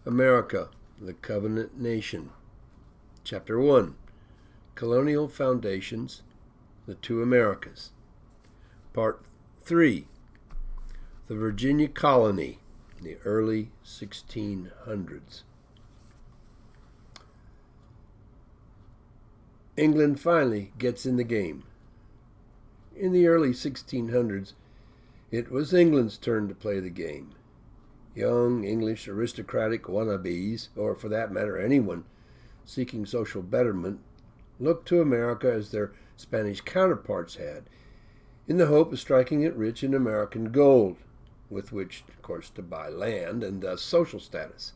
America, the Covenant Nation. Chapter 1, Colonial Foundations, the Two Americas. Part 3, the Virginia Colony, in the early 1600s. England finally gets in the game. In the early 1600s, it was England's turn to play the game. Young English aristocratic wannabes, or for that matter anyone seeking social betterment, looked to America as their Spanish counterparts had, in the hope of striking it rich in American gold, with which, of course, to buy land and thus social status.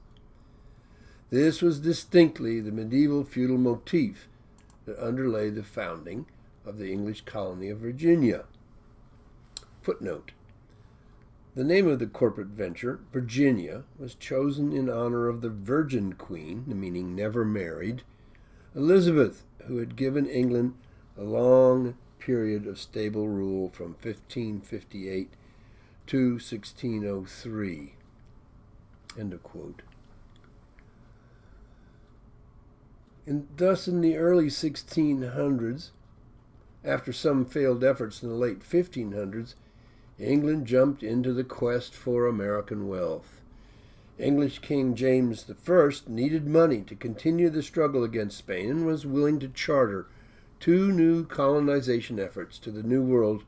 This was distinctly the medieval feudal motif that underlay the founding of the English colony of Virginia. Footnote: the name of the corporate venture, Virginia, was chosen in honor of the Virgin Queen, meaning never married, Elizabeth, who had given England a long period of stable rule from 1558 to 1603. End of quote. And thus, in the early 1600s, after some failed efforts in the late 1500s, England jumped into the quest for American wealth. English King James I needed money to continue the struggle against Spain and was willing to charter two new colonization efforts to the New World,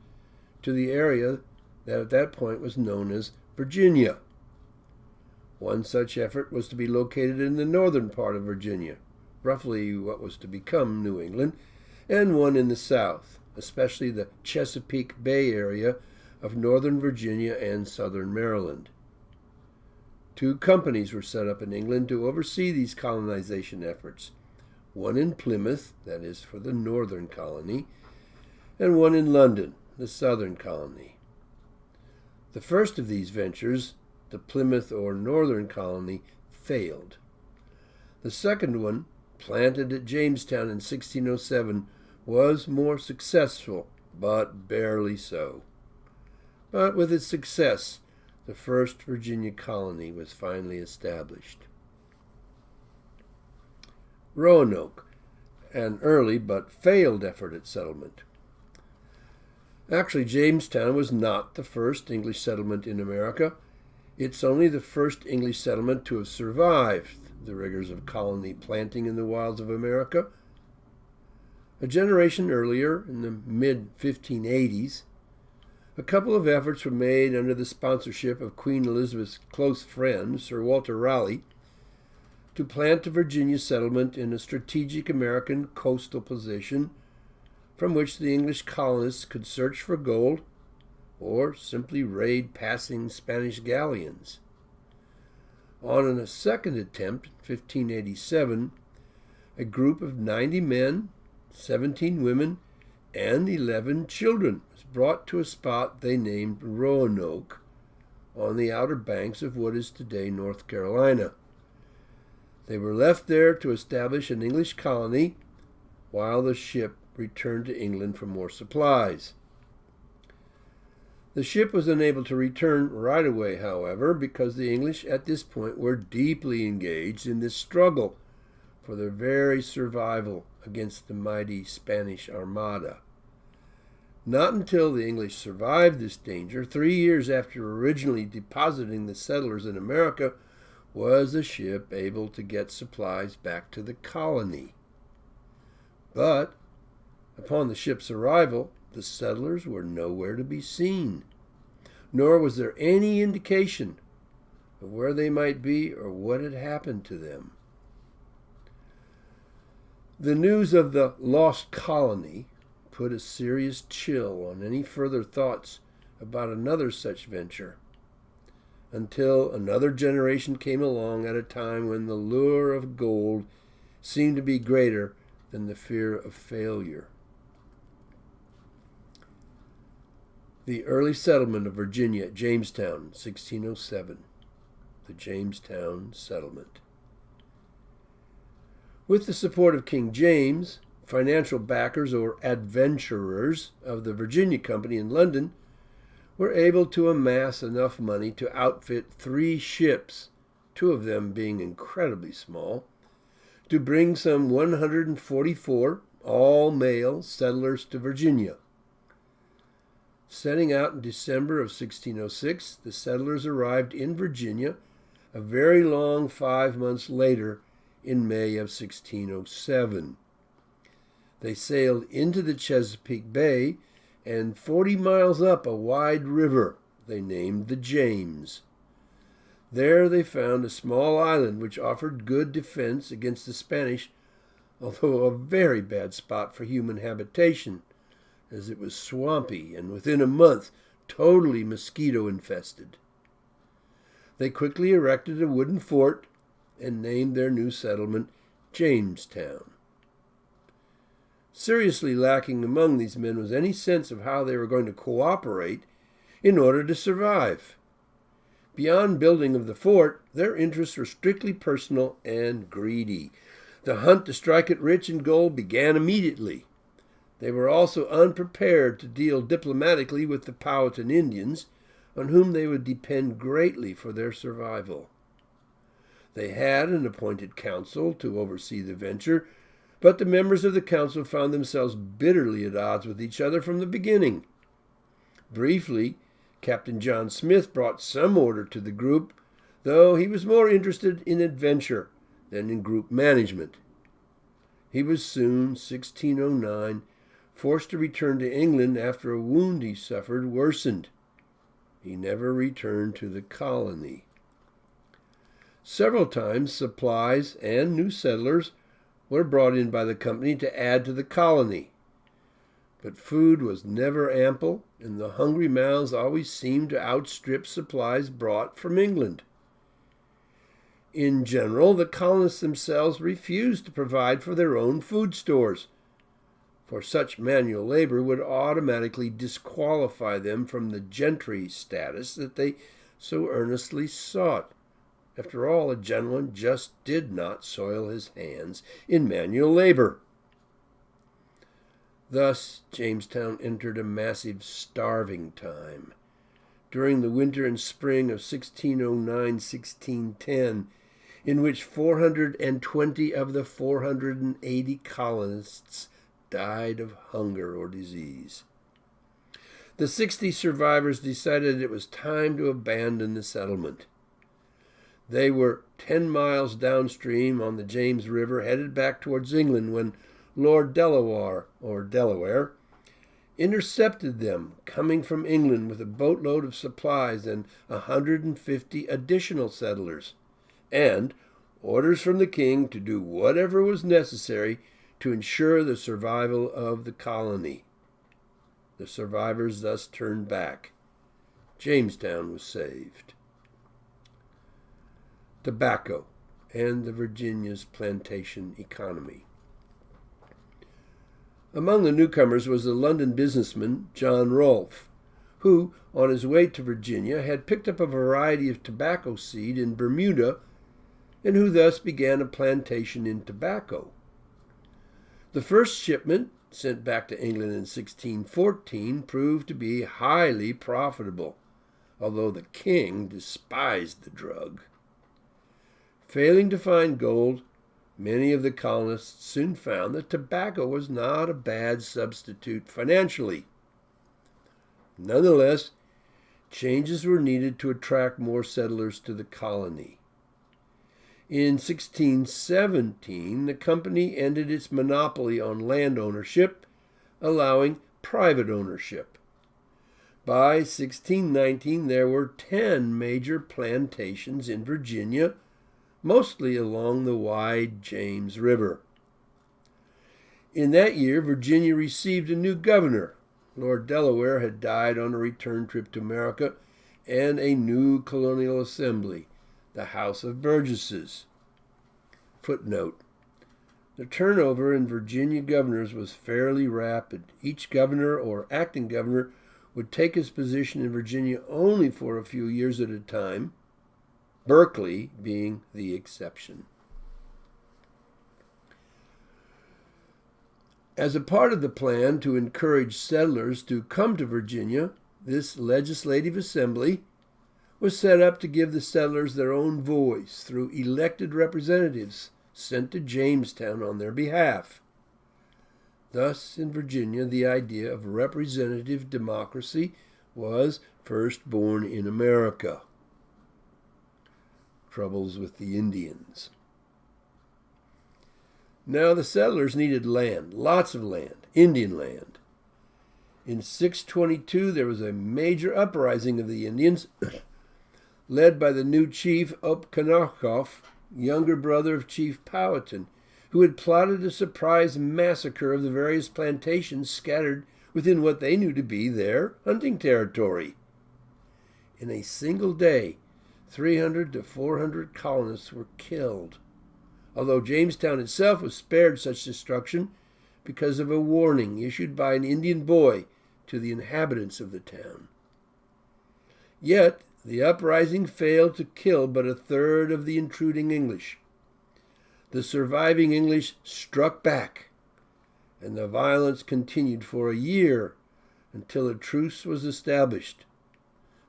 to the area that at that point was known as Virginia. One such effort was to be located in the northern part of Virginia, roughly what was to become New England, and one in the south, especially the Chesapeake Bay area of northern Virginia and southern Maryland. Two companies were set up in England to oversee these colonization efforts, one in Plymouth, that is for the northern colony, and one in London, the southern colony. The first of these ventures, the Plymouth or northern colony, failed. The second one, planted at Jamestown in 1607, was more successful, but barely so. But with its success, the first Virginia colony was finally established. Roanoke, an early but failed effort at settlement. Actually, Jamestown was not the first English settlement in America. It's only the first English settlement to have survived the rigors of colony planting in the wilds of America. A generation earlier, in the mid-1580s, a couple of efforts were made under the sponsorship of Queen Elizabeth's close friend, Sir Walter Raleigh, to plant a Virginia settlement in a strategic American coastal position from which the English colonists could search for gold or simply raid passing Spanish galleons. On a second attempt, 1587, a group of 90 men, 17 women, and 11 children was brought to a spot they named Roanoke on the outer banks of what is today North Carolina. They were left there to establish an English colony while the ship returned to England for more supplies. The ship was unable to return right away, however, because the English at this point were deeply engaged in this struggle for their very survival against the mighty Spanish Armada. Not until the English survived this danger, 3 years after originally depositing the settlers in America, was the ship able to get supplies back to the colony. But upon the ship's arrival, the settlers were nowhere to be seen, nor was there any indication of where they might be or what had happened to them. The news of the lost colony put a serious chill on any further thoughts about another such venture, until another generation came along at a time when the lure of gold seemed to be greater than the fear of failure. The early settlement of Virginia at Jamestown, 1607. The Jamestown Settlement. With the support of King James, financial backers or adventurers of the Virginia Company in London were able to amass enough money to outfit 3 ships two of them being incredibly small, to bring some 144 all-male settlers to Virginia. Setting out in December of 1606, the settlers arrived in Virginia a very long 5 months later in May of 1607. They sailed into the Chesapeake Bay and 40 miles up a wide river they named the James. There they found a small island which offered good defense against the Spanish, although a very bad spot for human habitation, as it was swampy and within a month totally mosquito infested. They quickly erected a wooden fort and named their new settlement Jamestown. Seriously lacking among these men was any sense of how they were going to cooperate in order to survive. Beyond building of the fort, their interests were strictly personal and greedy. The hunt to strike it rich in gold began immediately. They were also unprepared to deal diplomatically with the Powhatan Indians, on whom they would depend greatly for their survival. They had an appointed council to oversee the venture, but the members of the council found themselves bitterly at odds with each other from the beginning. Briefly, Captain John Smith brought some order to the group, though he was more interested in adventure than in group management. He was soon, 1609, forced to return to England after a wound he suffered worsened. He never returned to the colony. Several times supplies and new settlers were brought in by the company to add to the colony. But food was never ample, and the hungry mouths always seemed to outstrip supplies brought from England. In general, the colonists themselves refused to provide for their own food stores, for such manual labor would automatically disqualify them from the gentry status that they so earnestly sought. After all, a gentleman just did not soil his hands in manual labor. Thus, Jamestown entered a massive starving time. During the winter and spring of 1609-1610, in which 420 of the 480 colonists died of hunger or disease. The 60 survivors decided it was time to abandon the settlement. They were 10 miles downstream on the James River, headed back towards England, when Lord Delaware, intercepted them, coming from England with a boatload of supplies and 150 additional settlers, and orders from the king to do whatever was necessary to ensure the survival of the colony. The survivors thus turned back. Jamestown was saved. Tobacco and the Virginia's plantation economy. Among the newcomers was the London businessman John Rolfe, who, on his way to Virginia, had picked up a variety of tobacco seed in Bermuda, and who thus began a plantation in tobacco. The first shipment, sent back to England in 1614, proved to be highly profitable, although the king despised the drug. Failing to find gold, many of the colonists soon found that tobacco was not a bad substitute financially. Nonetheless, changes were needed to attract more settlers to the colony. In 1617, the company ended its monopoly on land ownership, allowing private ownership. By 1619, there were 10 major plantations in Virginia, mostly along the wide James River. In that year, Virginia received a new governor. Lord Delaware had died on a return trip to America, and a new colonial assembly, the House of Burgesses. Footnote: the turnover in Virginia governors was fairly rapid. Each governor or acting governor would take his position in Virginia only for a few years at a time, Berkeley being the exception. As a part of the plan to encourage settlers to come to Virginia, this legislative assembly, was set up to give the settlers their own voice through elected representatives sent to Jamestown on their behalf. Thus, in Virginia, the idea of representative democracy was first born in America. Troubles with the Indians. Now the settlers needed land, lots of land, Indian land. In 622, there was a major uprising of the Indians, led by the new chief Opkanakoff, younger brother of Chief Powhatan, who had plotted a surprise massacre of the various plantations scattered within what they knew to be their hunting territory. In a single day, 300 to 400 colonists were killed, although Jamestown itself was spared such destruction because of a warning issued by an Indian boy to the inhabitants of the town. Yet the uprising failed to kill but a third of the intruding English. The surviving English struck back, and the violence continued for a year until a truce was established.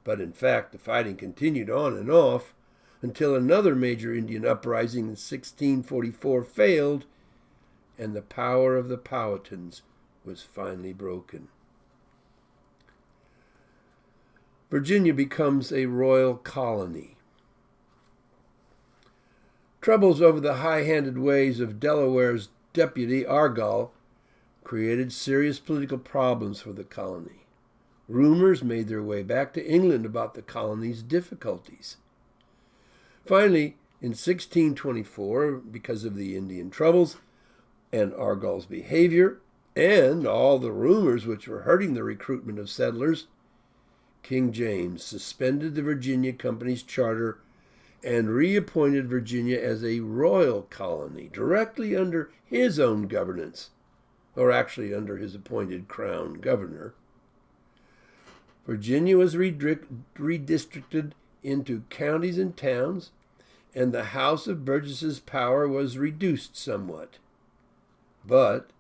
But in fact, the fighting continued on and off until another major Indian uprising in 1644 failed, and the power of the Powhatans was finally broken. Virginia becomes a royal colony. Troubles over the high-handed ways of Delaware's deputy, Argall, created serious political problems for the colony. Rumors made their way back to England about the colony's difficulties. Finally, in 1624, because of the Indian troubles and Argall's behavior, and all the rumors which were hurting the recruitment of settlers, King James suspended the Virginia Company's charter and reappointed Virginia as a royal colony directly under his own governance, or actually under his appointed crown governor. Virginia was redistricted into counties and towns, and the House of Burgesses' power was reduced somewhat. But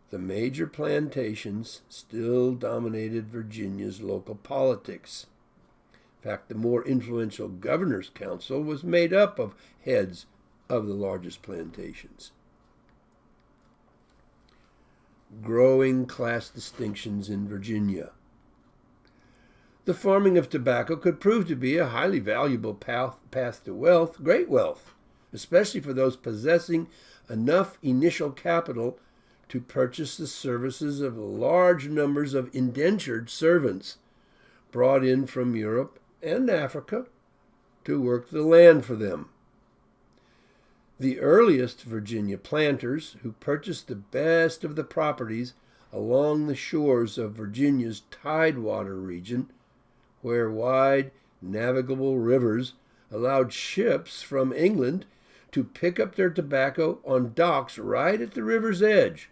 the major plantations still dominated Virginia's local politics. In fact, the more influential governor's council was made up of heads of the largest plantations. Growing class distinctions in Virginia. The farming of tobacco could prove to be a highly valuable path to wealth, great wealth, especially for those possessing enough initial capital to purchase the services of large numbers of indentured servants brought in from Europe and Africa to work the land for them. The earliest Virginia planters, who purchased the best of the properties along the shores of Virginia's tidewater region, where wide, navigable rivers allowed ships from England to pick up their tobacco on docks right at the river's edge.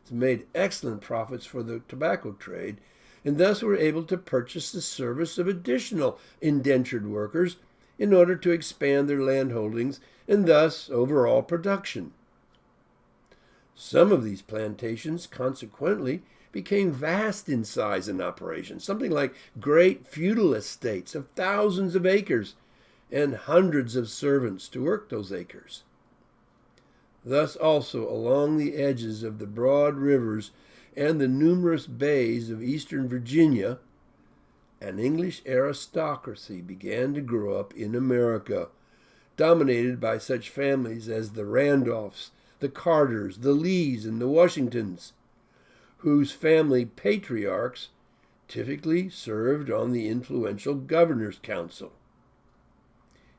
It's made excellent profits for the tobacco trade, and thus were able to purchase the service of additional indentured workers in order to expand their land holdings and thus overall production. Some of these plantations, consequently, became vast in size and operation, something like great feudal estates of thousands of acres and hundreds of servants to work those acres. Thus also along the edges of the broad rivers and the numerous bays of eastern Virginia, an English aristocracy began to grow up in America, dominated by such families as the Randolphs, the Carters, the Lees, and the Washingtons, whose family patriarchs typically served on the influential governor's council.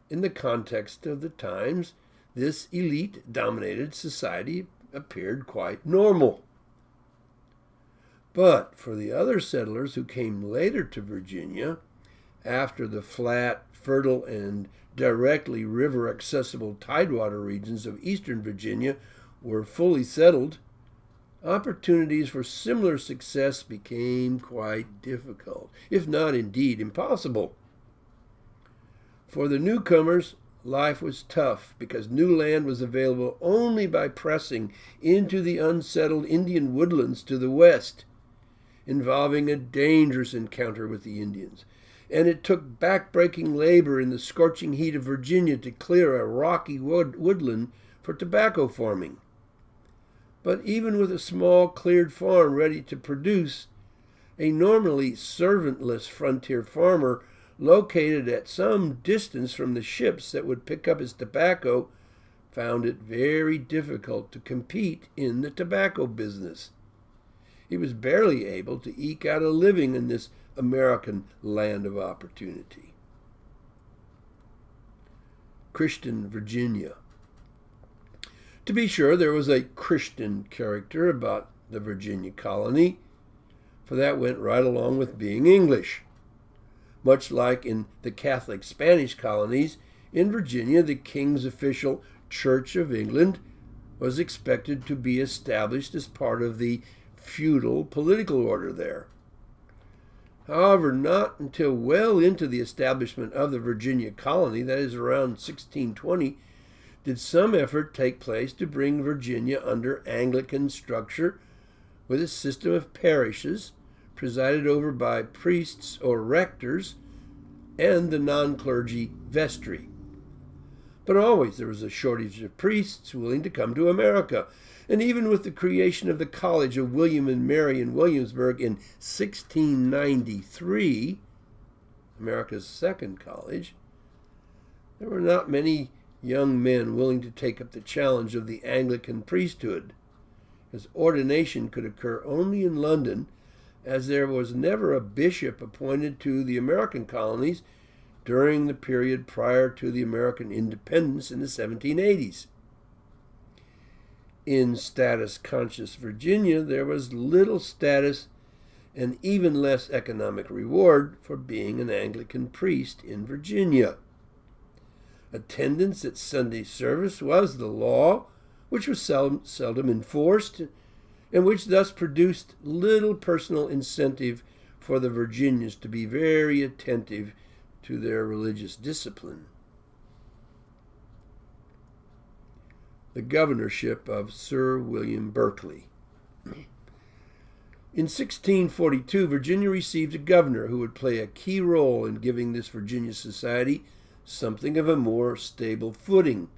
In the context of the times, this elite-dominated society appeared quite normal. But for the other settlers who came later to Virginia, after the flat, fertile, and directly river-accessible tidewater regions of eastern Virginia were fully settled, opportunities for similar success became quite difficult, if not indeed impossible. For the newcomers, life was tough because new land was available only by pressing into the unsettled Indian woodlands to the west, involving a dangerous encounter with the Indians, and it took back-breaking labor in the scorching heat of Virginia to clear a rocky woodland for tobacco farming. But even with a small cleared farm ready to produce, a normally servantless frontier farmer located at some distance from the ships that would pick up his tobacco found it very difficult to compete in the tobacco business. He was barely able to eke out a living in this American land of opportunity. Christian Virginia. To be sure, there was a Christian character about the Virginia colony, for that went right along with being English. Much like in the Catholic Spanish colonies, in Virginia, the king's official Church of England was expected to be established as part of the feudal political order there. However, not until well into the establishment of the Virginia colony, that is around 1620, did some effort take place to bring Virginia under Anglican structure with a system of parishes presided over by priests or rectors and the non-clergy vestry. But always there was a shortage of priests willing to come to America, and even with the creation of the College of William and Mary in Williamsburg in 1693, America's second college, there were not many young men willing to take up the challenge of the Anglican priesthood, as ordination could occur only in London, as there was never a bishop appointed to the American colonies during the period prior to the American independence in the 1780s. In status-conscious Virginia, there was little status and even less economic reward for being an Anglican priest in Virginia. Attendance at Sunday service was the law, which was seldom enforced, and which thus produced little personal incentive for the Virginians to be very attentive to their religious discipline. The governorship of Sir William Berkeley. In 1642, Virginia received a governor who would play a key role in giving this Virginia society something of a more stable footing,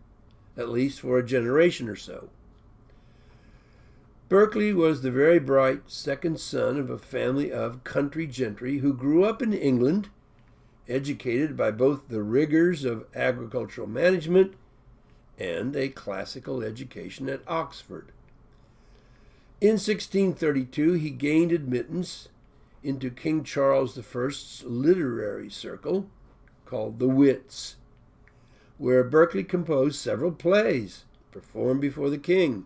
at least for a generation or so. Berkeley was the very bright second son of a family of country gentry who grew up in England, educated by both the rigors of agricultural management and a classical education at Oxford. In 1632, he gained admittance into King Charles I's literary circle, called the Wits, where Berkeley composed several plays performed before the king.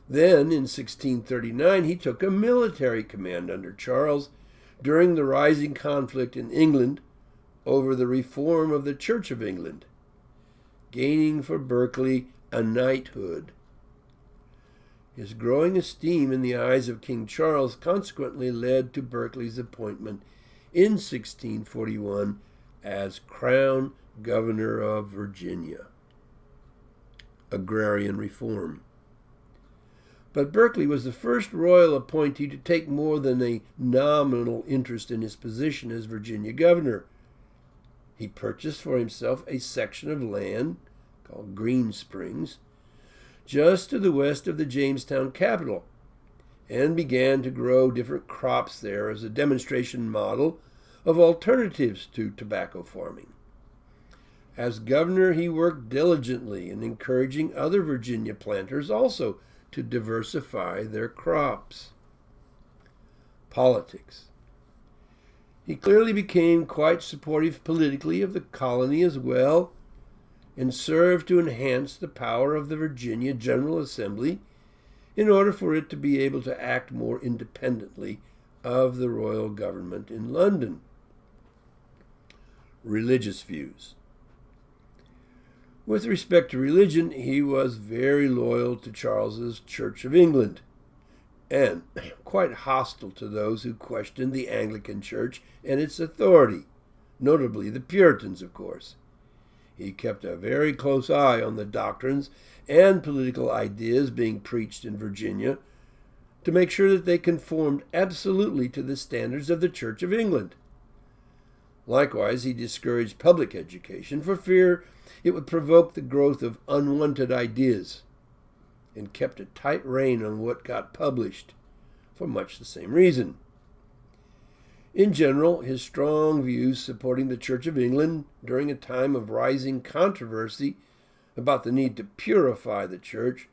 Then, in 1639, he took a military command under Charles during the rising conflict in England over the reform of the Church of England, gaining for Berkeley a knighthood. His growing esteem in the eyes of King Charles consequently led to Berkeley's appointment in 1641 as Crown Governor of Virginia. Agrarian reform. But Berkeley was the first royal appointee to take more than a nominal interest in his position as Virginia governor. He purchased for himself a section of land called Green Springs, just to the west of the Jamestown capital, and began to grow different crops there as a demonstration model of alternatives to tobacco farming. As governor, he worked diligently in encouraging other Virginia planters also to diversify their crops. Politics. He clearly became quite supportive politically of the colony as well, and served to enhance the power of the Virginia General Assembly in order for it to be able to act more independently of the royal government in London. Religious views. With respect to religion, he was very loyal to Charles's Church of England, and quite hostile to those who questioned the Anglican Church and its authority, notably the Puritans, of course. He kept a very close eye on the doctrines and political ideas being preached in Virginia to make sure that they conformed absolutely to the standards of the Church of England. Likewise, he discouraged public education for fear it would provoke the growth of unwanted ideas, and kept a tight rein on what got published for much the same reason. In general, his strong views supporting the Church of England during a time of rising controversy about the need to purify the Church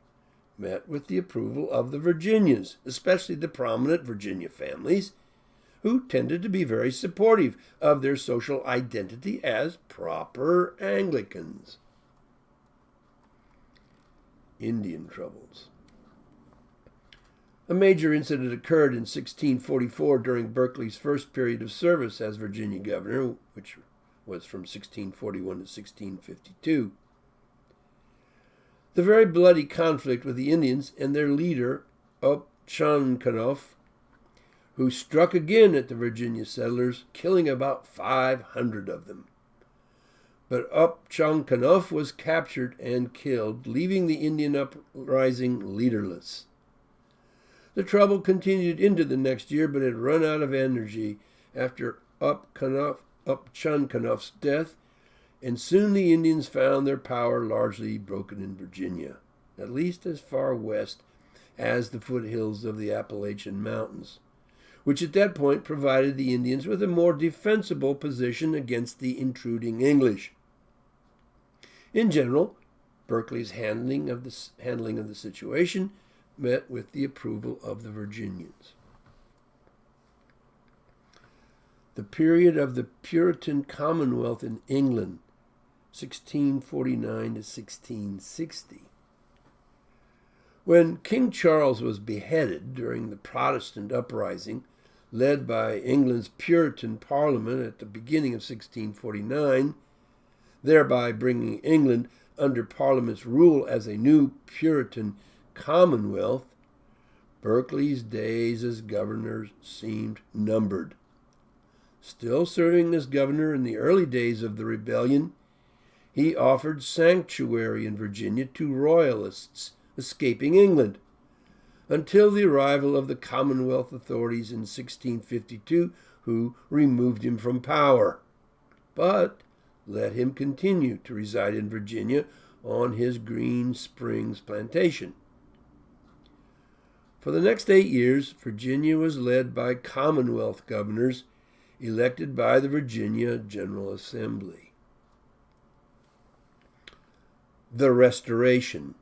met with the approval of the Virginians, especially the prominent Virginia families, who tended to be very supportive of their social identity as proper Anglicans. Indian troubles. A major incident occurred in 1644 during Berkeley's first period of service as Virginia governor, which was from 1641 to 1652. The very bloody conflict with the Indians and their leader, Upchonkannough, who struck again at the Virginia settlers, killing about 500 of them. But Upchonkannough was captured and killed, leaving the Indian uprising leaderless. The trouble continued into the next year, but had run out of energy after Upchonkanough's death, and soon the Indians found their power largely broken in Virginia, at least as far west as the foothills of the Appalachian Mountains, which at that point provided the Indians with a more defensible position against the intruding English. In general, Berkeley's handling of the situation met with the approval of the Virginians. The period of the Puritan Commonwealth in England, 1649 to 1660. When King Charles was beheaded during the Protestant uprising led by England's Puritan Parliament at the beginning of 1649, thereby bringing England under Parliament's rule as a new Puritan Commonwealth, Berkeley's days as governor seemed numbered. Still serving as governor in the early days of the rebellion, he offered sanctuary in Virginia to royalists escaping England, until the arrival of the Commonwealth authorities in 1652, who removed him from power, but let him continue to reside in Virginia on his Green Springs plantation. For the next 8 years, Virginia was led by Commonwealth governors elected by the Virginia General Assembly. The Restoration.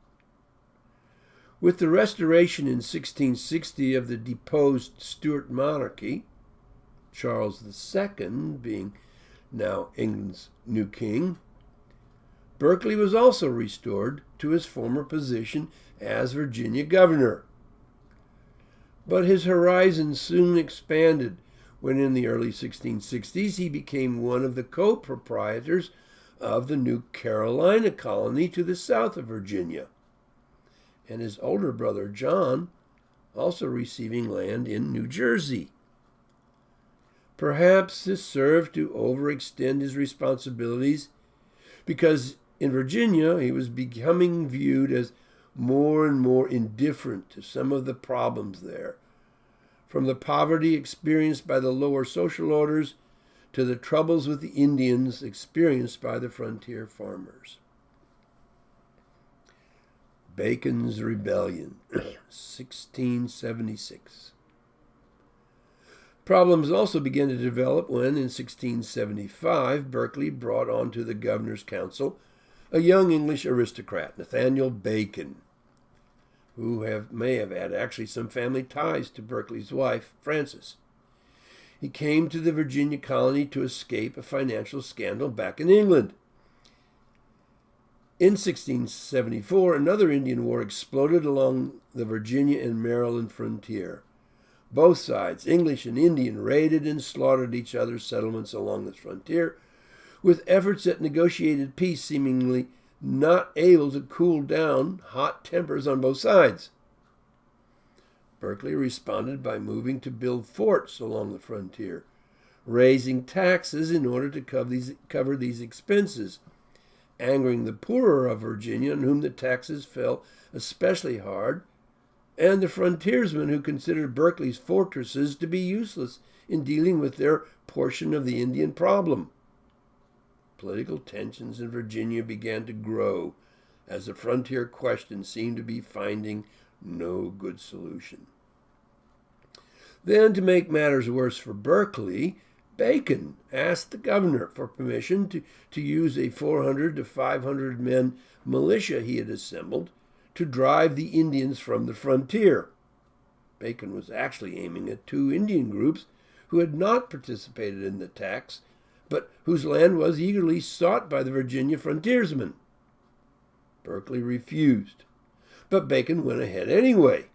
With the restoration in 1660 of the deposed Stuart monarchy, Charles II being now England's new king, Berkeley was also restored to his former position as Virginia governor. But his horizons soon expanded when in the early 1660s he became one of the co-proprietors of the New Carolina colony to the south of Virginia, and his older brother John also receiving land in New Jersey. Perhaps this served to overextend his responsibilities, because in Virginia he was becoming viewed as more and more indifferent to some of the problems there, from the poverty experienced by the lower social orders to the troubles with the Indians experienced by the frontier farmers. Bacon's Rebellion, 1676. Problems also began to develop when, in 1675, Berkeley brought onto the governor's council a young English aristocrat, Nathaniel Bacon, who may have had actually some family ties to Berkeley's wife, Frances. He came to the Virginia colony to escape a financial scandal back in England. In 1674, another Indian war exploded along the Virginia and Maryland frontier. Both sides, English and Indian, raided and slaughtered each other's settlements along this frontier, with efforts at negotiated peace seemingly not able to cool down hot tempers on both sides. Berkeley responded by moving to build forts along the frontier, raising taxes in order to cover these expenses, angering the poorer of Virginia, on whom the taxes fell especially hard, and the frontiersmen who considered Berkeley's fortresses to be useless in dealing with their portion of the Indian problem. Political tensions in Virginia began to grow as the frontier question seemed to be finding no good solution. Then, to make matters worse for Berkeley, Bacon asked the governor for permission to use a 400 to 500 men militia he had assembled to drive the Indians from the frontier. Bacon was actually aiming at 2 Indian groups who had not participated in the attacks, but whose land was eagerly sought by the Virginia frontiersmen. Berkeley refused, but Bacon went ahead anyway,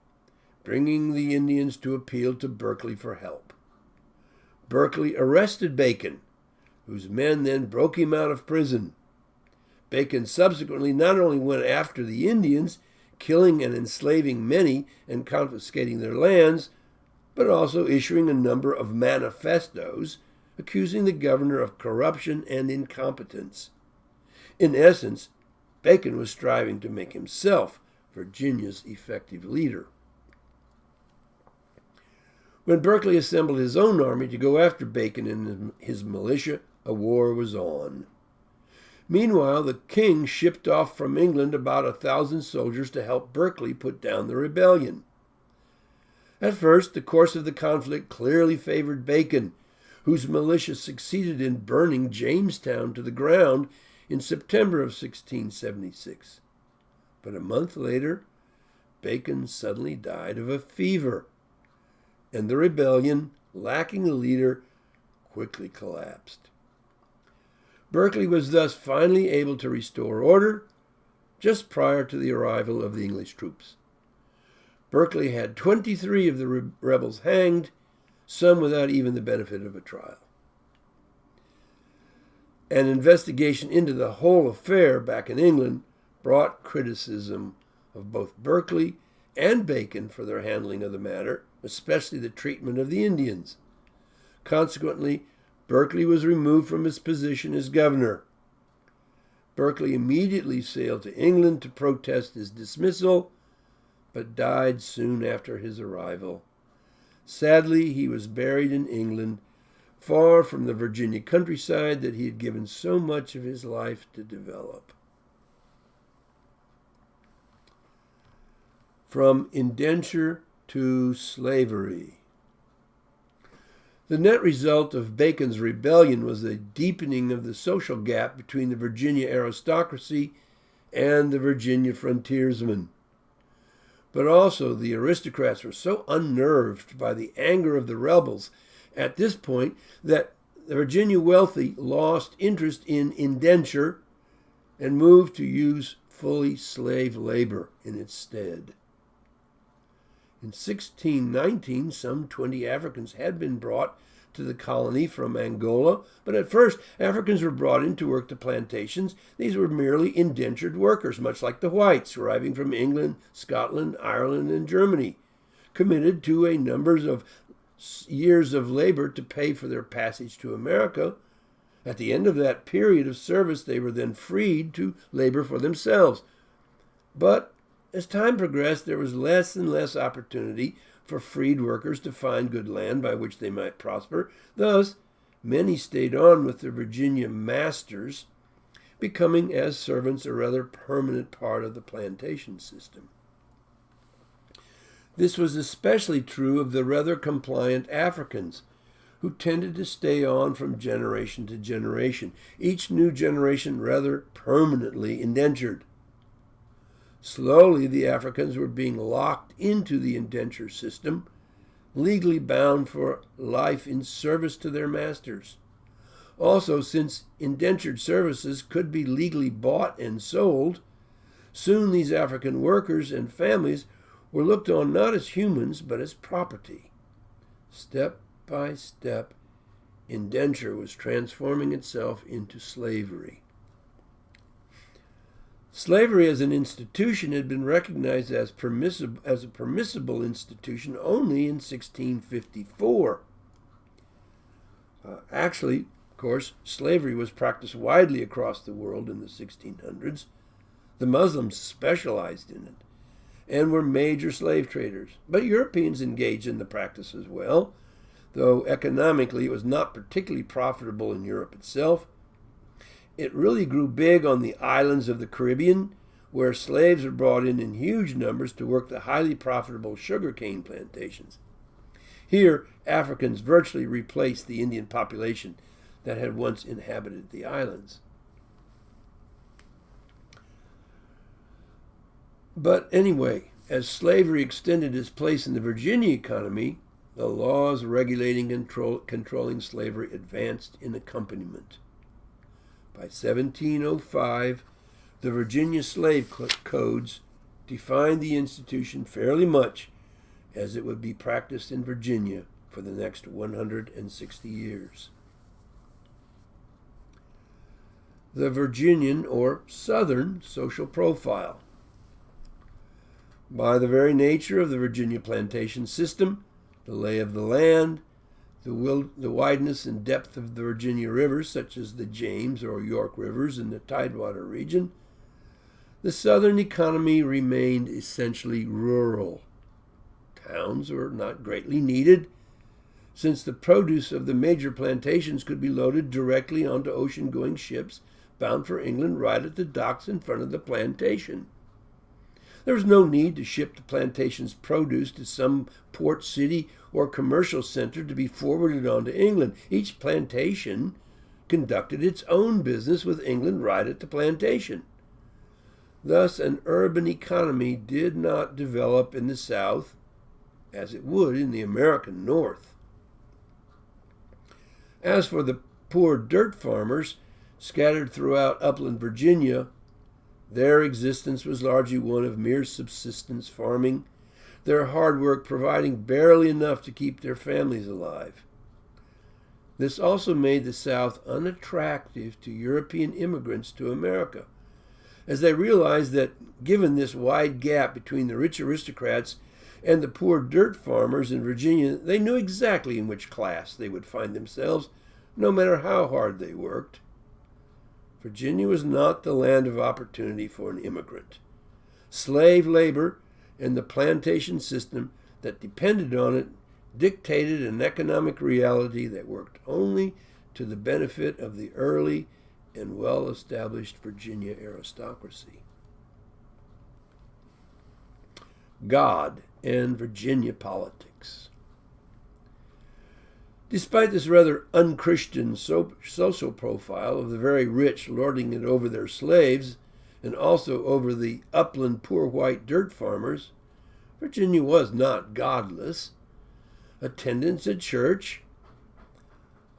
bringing the Indians to appeal to Berkeley for help. Berkeley arrested Bacon, whose men then broke him out of prison. Bacon subsequently not only went after the Indians, killing and enslaving many and confiscating their lands, but also issuing a number of manifestos accusing the governor of corruption and incompetence. In essence, Bacon was striving to make himself Virginia's effective leader. When Berkeley assembled his own army to go after Bacon and his militia, a war was on. Meanwhile, the king shipped off from England about 1,000 soldiers to help Berkeley put down the rebellion. At first, the course of the conflict clearly favored Bacon, whose militia succeeded in burning Jamestown to the ground in September of 1676. But a month later, Bacon suddenly died of a fever, and the rebellion, lacking a leader, quickly collapsed. Berkeley was thus finally able to restore order just prior to the arrival of the English troops. Berkeley had 23 of the rebels hanged, some without even the benefit of a trial. An investigation into the whole affair back in England brought criticism of both Berkeley and Bacon for their handling of the matter, especially the treatment of the Indians. Consequently, Berkeley was removed from his position as governor. Berkeley immediately sailed to England to protest his dismissal, but died soon after his arrival. Sadly, he was buried in England, far from the Virginia countryside that he had given so much of his life to develop. From indenture to slavery. The net result of Bacon's rebellion was a deepening of the social gap between the Virginia aristocracy and the Virginia frontiersmen. But also the aristocrats were so unnerved by the anger of the rebels at this point that the Virginia wealthy lost interest in indenture and moved to use fully slave labor in its stead. In 1619, some 20 Africans had been brought to the colony from Angola, but at first Africans were brought in to work the plantations. These were merely indentured workers, much like the whites arriving from England, Scotland, Ireland, and Germany, committed to a number of years of labor to pay for their passage to America. At the end of that period of service, they were then freed to labor for themselves. But as time progressed, there was less and less opportunity for freed workers to find good land by which they might prosper. Thus, many stayed on with their Virginia masters, becoming as servants a rather permanent part of the plantation system. This was especially true of the rather compliant Africans, who tended to stay on from generation to generation, each new generation rather permanently indentured. Slowly, the Africans were being locked into the indenture system, legally bound for life in service to their masters. Also, since indentured services could be legally bought and sold, soon these African workers and families were looked on not as humans, but as property. Step by step, indenture was transforming itself into slavery. Slavery as an institution had been recognized as a permissible institution only in 1654. Actually, of course, slavery was practiced widely across the world in the 1600s. The Muslims specialized in it, and were major slave traders. But Europeans engaged in the practice as well, though economically it was not particularly profitable in Europe itself. It really grew big on the islands of the Caribbean, where slaves were brought in huge numbers to work the highly profitable sugarcane plantations. Here, Africans virtually replaced the Indian population that had once inhabited the islands. But anyway, as slavery extended its place in the Virginia economy, the laws regulating and controlling slavery advanced in accompaniment. By 1705, the Virginia slave codes defined the institution fairly much as it would be practiced in Virginia for the next 160 years. The Virginian or Southern social profile. By the very nature of the Virginia plantation system, the lay of the land, the wideness and depth of the Virginia rivers, such as the James or York rivers in the Tidewater region, the Southern economy remained essentially rural. Towns were not greatly needed, since the produce of the major plantations could be loaded directly onto ocean-going ships bound for England right at the docks in front of the plantation. There was no need to ship the plantation's produce to some port city or commercial center to be forwarded on to England. Each plantation conducted its own business with England right at the plantation. Thus, an urban economy did not develop in the South as it would in the American North. As for the poor dirt farmers scattered throughout upland Virginia, their existence was largely one of mere subsistence farming, their hard work providing barely enough to keep their families alive. This also made the South unattractive to European immigrants to America, as they realized that given this wide gap between the rich aristocrats and the poor dirt farmers in Virginia, they knew exactly in which class they would find themselves, no matter how hard they worked. Virginia was not the land of opportunity for an immigrant. Slave labor and the plantation system that depended on it dictated an economic reality that worked only to the benefit of the early and well-established Virginia aristocracy. God and Virginia politics. Despite this rather unchristian social profile of the very rich lording it over their slaves and also over the upland poor white dirt farmers, Virginia was not godless. Attendance at church,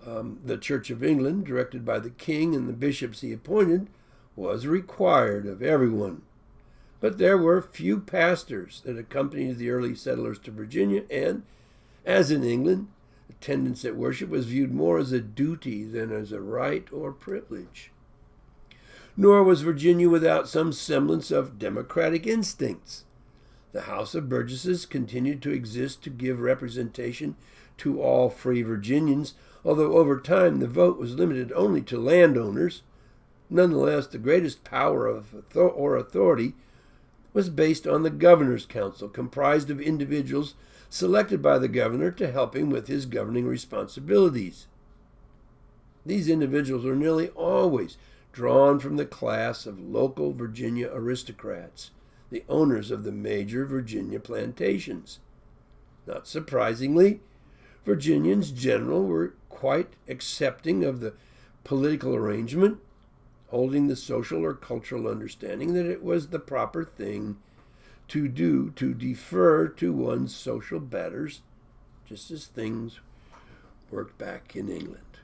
the Church of England, directed by the king and the bishops he appointed, was required of everyone. But there were few pastors that accompanied the early settlers to Virginia, and, as in England, attendance at worship was viewed more as a duty than as a right or privilege. Nor was Virginia without some semblance of democratic instincts. The House of Burgesses continued to exist to give representation to all free Virginians, although over time the vote was limited only to landowners. Nonetheless, the greatest power or authority was based on the governor's council, comprised of individuals selected by the governor to help him with his governing responsibilities. These individuals were nearly always drawn from the class of local Virginia aristocrats, the owners of the major Virginia plantations. Not surprisingly, Virginians in general were quite accepting of the political arrangement, holding the social or cultural understanding that it was the proper thing to do to defer to one's social betters, just as things worked back in England.